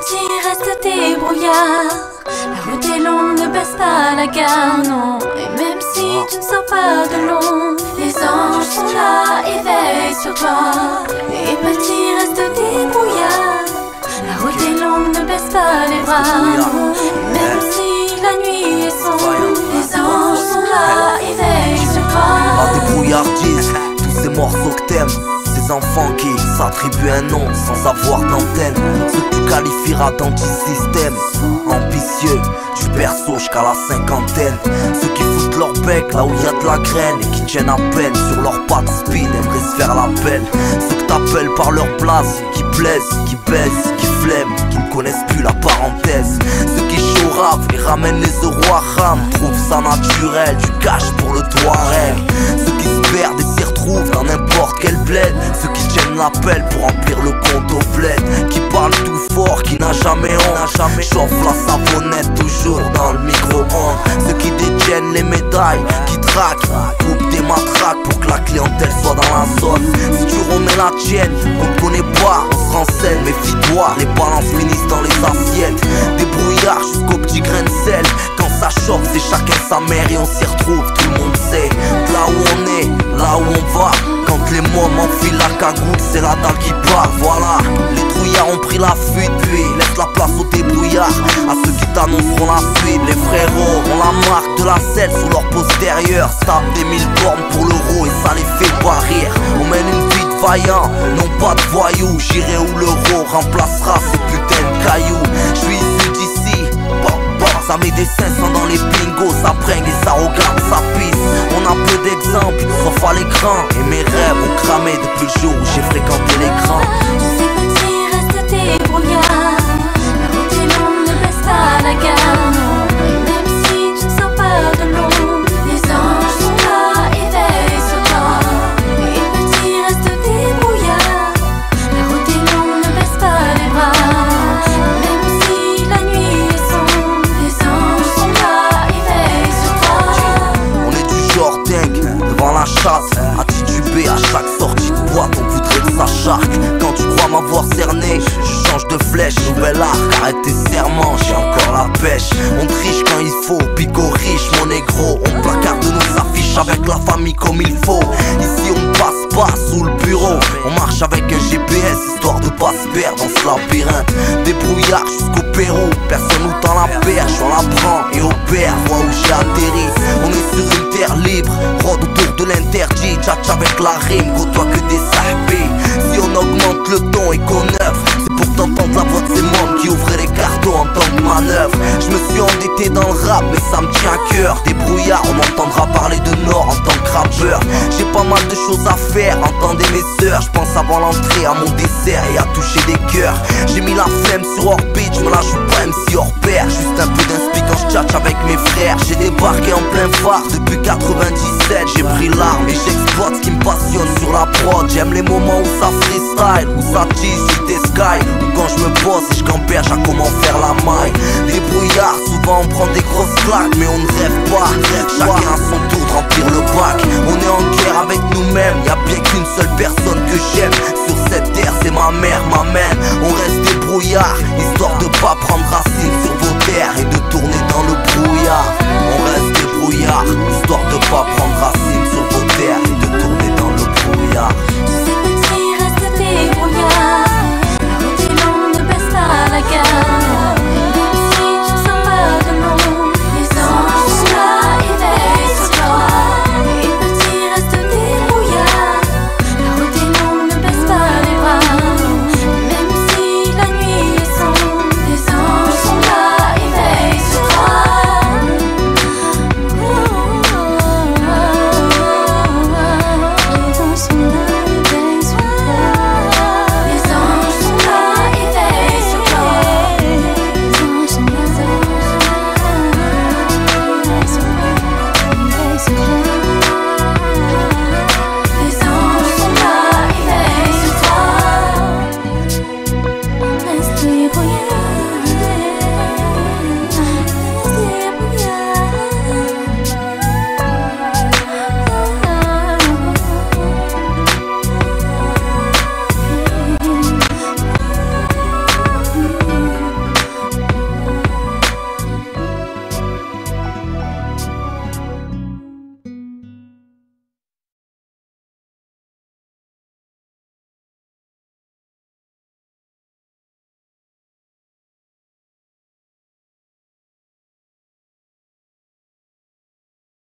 petit, reste débrouillard. La route est longue, ne baisse pas la garde, non. Et même si tu ne sors pas de long, les anges sont là et veillent sur toi. Et petit, reste débrouillard. La route est longue, ne baisse pas les bras, non. Et même si la nuit est sombre, les anges sont là et veillent sur toi. La débrouillardise, tous ces morceaux que t'aimes, ces enfants qui s'attribuent un nom sans avoir d'antenne, ceux que tu qualifieras d'anti-système, ambitieux, du berceau jusqu'à la cinquantaine, ceux qui foutent leur bec là où y a de la graine et qui tiennent à peine sur leurs pattes speed, aimeraient se faire la belle, ceux que t'appelles par leur place, qui plaisent, qui baissent, qui flemment, qui ne connaissent plus la parenthèse, ceux qui chorravent et ramènent les euros à rame, trouvent ça naturel, du cash pour le Touareg, ceux qui se perdent et s'y retrouvent dans n'importe quel bled, ceux qui tiennent l'appel pour remplir le compte au bled, qui parlent tout fort, qui n'a jamais honte, chauffe la savonnette toujours dans le micro-ondes, ceux qui détiennent les médailles, qui traquent, coupent des matraques pour que la clientèle soit dans la zone. Si tu remets la tienne, on te connaît pas, on se renseigne, méfie-toi, les balances finissent dans les assiettes, débrouillard jusqu'au petit grain de sel, quand ça chauffe c'est chacun sa mère et on s'y retrouve, tout le monde sait, là où on est, là où on va, quand les mômes enfilent la cagoule, c'est la dalle qui part, voilà. Les trouillards ont pris la fuite, puis laisse la place aux débrouillards, à ceux qui t'annonceront la suite. Les frérots ont la marque de la selle sur leur postérieur, tapent des 1000 bornes pour l'euro et ça les fait pas rire. On mène une vie de vaillant, non pas de voyous, j'irai où l'euro remplacera ces putains de cailloux. J'suis issu d'ici, ça met des 500 dans les bingos, ça pringue et ça regarde, ça pisse. On a peu d'exemples, sauf à l'écran. Et mes rêves ont cramé depuis le jour où j'ai fréquenté l'écran. Tu sais petit, reste débrouillard. La route est longue, ne baisse pas la garde, non. Et même si tu ne sors pas de long, les anges sont là et veillent sur toi. Et petit, reste débrouillard. La route est longue, ne baisse pas les bras. Même si la nuit est sombre, les anges sont là et veillent sur toi. On est du genre dingue, devant la chasse, à tituber à chaque sortie de boîte, on voudrait que ça charque. Quand tu crois m'avoir cerné, je change de flèche, nouvel arc, arrête tes serments, j'ai encore la pêche. On triche quand il faut, pico riche, mon négro. On placarde nos affiches avec la famille comme il faut. Ici on ne passe pas sous le bureau, on marche avec un GPS histoire de pas se perdre dans ce labyrinthe. Débrouillard jusqu'au Pérou, personne nous tend la perche, on la prend et opère, vois où j'ai atterri. On est sur une terre libre, rôde autour de l'interdit, tchatch avec la rime, côtoie que des sahbés. Si on augmente le ton et qu'on œuvre, c'est pour t'entendre la voix de ces membres qui ouvraient les cartons en tant que manœuvre. Je me suis endetté dans le rap mais ça me tient à cœur. Débrouillard, on entendra parler de Nord en tant que rappeur. J'ai pas mal de choses à faire, entendez mes sœurs. Je pense avant l'entrée à mon dessert et à toucher des cœurs. J'ai mis la flemme sur orbite, je me la joue pas MC hors pair. Juste un peu d'inspi quand je tchatche avec mes frères. J'ai débarqué en plein phare depuis 97. J'ai pris l'arme et j'exploite ce qui me passionne sur la prod. J'aime les moments où ça freestyle, où ça tease, des sky, ou quand je me pose et je camperge à comment faire la maille. Débrouillard, souvent on prend des grosses claques, mais on ne rêve pas, chacun à son tour de remplir le bac. On est en guerre avec nous-mêmes, y'a bien qu'une seule personne que j'aime sur cette terre, c'est ma mère, ma mère. On reste débrouillard,